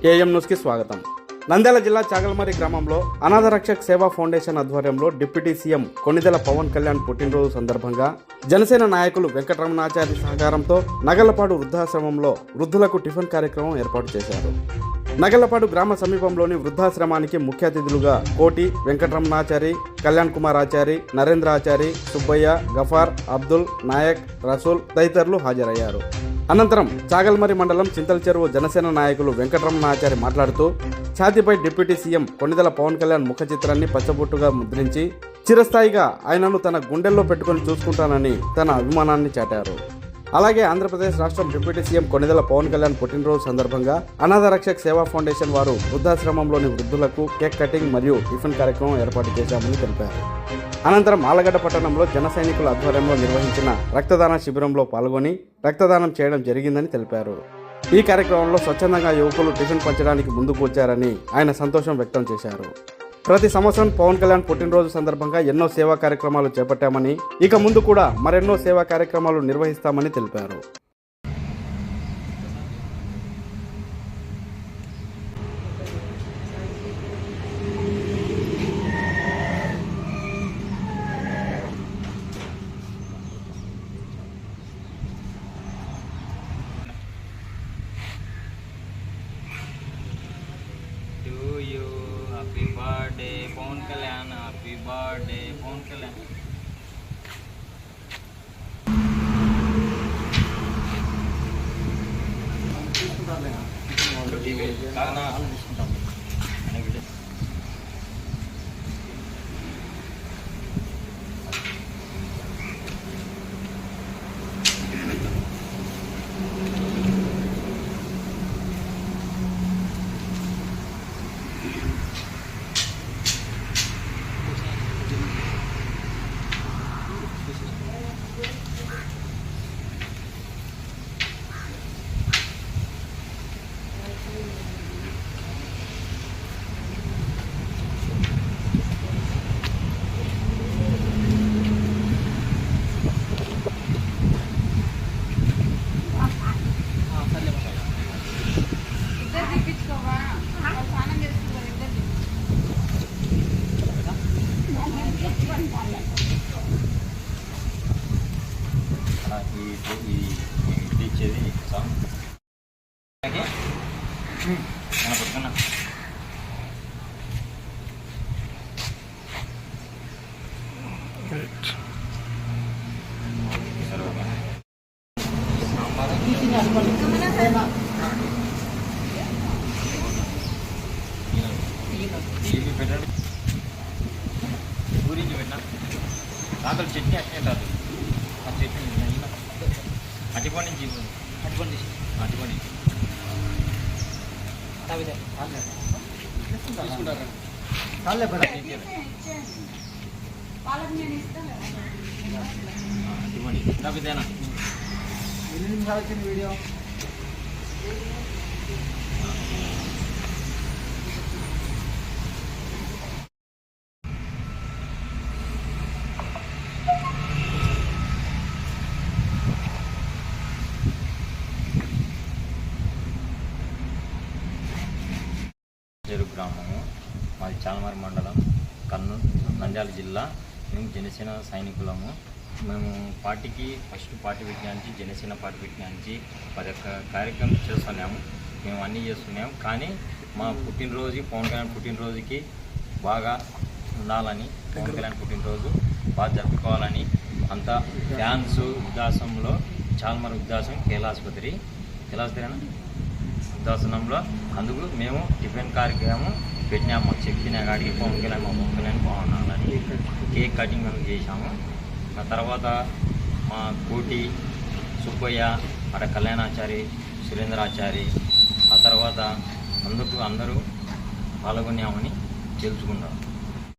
AM న్యూస్కి స్వాగతం. నంద్యాల జిల్లా చాగల్మరి గ్రామంలో అనాథ రక్షక్ సేవా ఫౌండేషన్ ఆధ్వర్యంలో డిప్యూటీ సీఎం కొణిదెల పవన్ కళ్యాణ్ పుట్టినరోజు సందర్భంగా జనసేన నాయకులు వెంకటరమణాచారి సహకారంతో నగలపాడు వృద్ధాశ్రమంలో వృద్ధులకు టిఫిన్ కార్యక్రమం ఏర్పాటు చేశారు. నగలపాడు గ్రామ సమీపంలోని వృద్ధాశ్రమానికి ముఖ్య అతిథులుగా కోటి, వెంకటరమణాచారి, కళ్యాణ్ కుమార్ ఆచారి, నరేంద్ర ఆచారి, సుబ్బయ్య, గఫార్, అబ్దుల్, నాయక్, రసూల్ తదితరులు హాజరయ్యారు. అనంతరం చాగల్మరి మండలం చింతల చెరువు జనసేన నాయకులు వెంకటరమణాచారి మాట్లాడుతూ ఛాతీపై డిప్యూటీ సీఎం కొణిదెల పవన్ కళ్యాణ్ ముఖ చిత్రాన్ని పచ్చబొట్టుగా ముద్రించి చిరస్థాయిగా ఆయనను తన గుండెల్లో పెట్టుకుని చూసుకుంటానని తన అభిమానాన్ని చాటారు. అలాగే ఆంధ్రప్రదేశ్ రాష్ట్రం డిప్యూటీ సీఎం కొణిదెల పవన్ కళ్యాణ్ పుట్టినరోజు సందర్భంగా అనాథ రక్షక్ సేవా ఫౌండేషన్ వారు వృద్ధాశ్రమంలోని వృద్ధులకు కేక్ కటింగ్ మరియు టిఫిన్ కార్యక్రమం ఏర్పాటు చేశామని తెలిపారు. అనంతరం ఆలగడ్డ పట్టణంలో జన సైనికుల ఆధ్వర్యంలో నిర్వహించిన రక్తదాన శిబిరంలో పాల్గొని రక్తదానం చేయడం జరిగిందని తెలిపారు. ఈ కార్యక్రమంలో స్వచ్ఛందంగా యువకులు టిఫిన్ పంచడానికి ముందుకు వచ్చారని ఆయన సంతోషం వ్యక్తం చేశారు. ప్రతి సంవత్సరం పవన్ కళ్యాణ్ పుట్టినరోజు సందర్భంగా ఎన్నో సేవా కార్యక్రమాలు చేపట్టామని, ఇక ముందు కూడా మరెన్నో సేవా కార్యక్రమాలు నిర్వహిస్తామని తెలిపారు. Happy birthday Pawan Kalyan, happy birthday Pawan Kalyan. ఇచ్చేది పడుతున్నా పెట్టండి. గురించి పెట్టినా దాంట్లో చట్నీ అట్నే రాదు. ఆ చట్నీ అటిపండి నుంచి అటిపండి తప్పిదేనా వీడియో చెరువు గ్రామము, మాది చాగల్మరి మండలం, కర్నూలు, నంద్యాల జిల్లా. మేము జనసేన సైనికులము. మేము పార్టీకి ఫస్ట్ పార్టీ పెట్టినాంచి జనసేన పార్టీ పెట్టినాంచి 10 కార్యక్రమం చేస్తున్నాము. మేము అన్నీ చేస్తున్నాము. కానీ మా పుట్టినరోజు పవన్ కళ్యాణ్ పుట్టినరోజుకి బాగా ఉండాలని, పవన్ కళ్యాణ్ పుట్టినరోజు బాగా జరుపుకోవాలని అంతా ఫ్యాన్స్ వృద్ధాశ్రమంలో చాగల్మరి వృద్ధాశ్రమం కైలాసపత్రి వృద్ధాశ్రమంలో అందుకు మేము టిఫిన్ కార్యక్రమం పెట్టినాము. మాకు చెప్పిన కాడికి పవన్ కళ్యాణ్ బాగుండాలని కేక్ కటింగ్ మేము చేశాము. ఆ తర్వాత మా కోటి, సుబ్బయ్య, అక్కడ కళ్యాణాచారి, సురేంద్రాచారి, ఆ తర్వాత అందరూ పాల్గొన్నామని తెలుసుకుంటాం.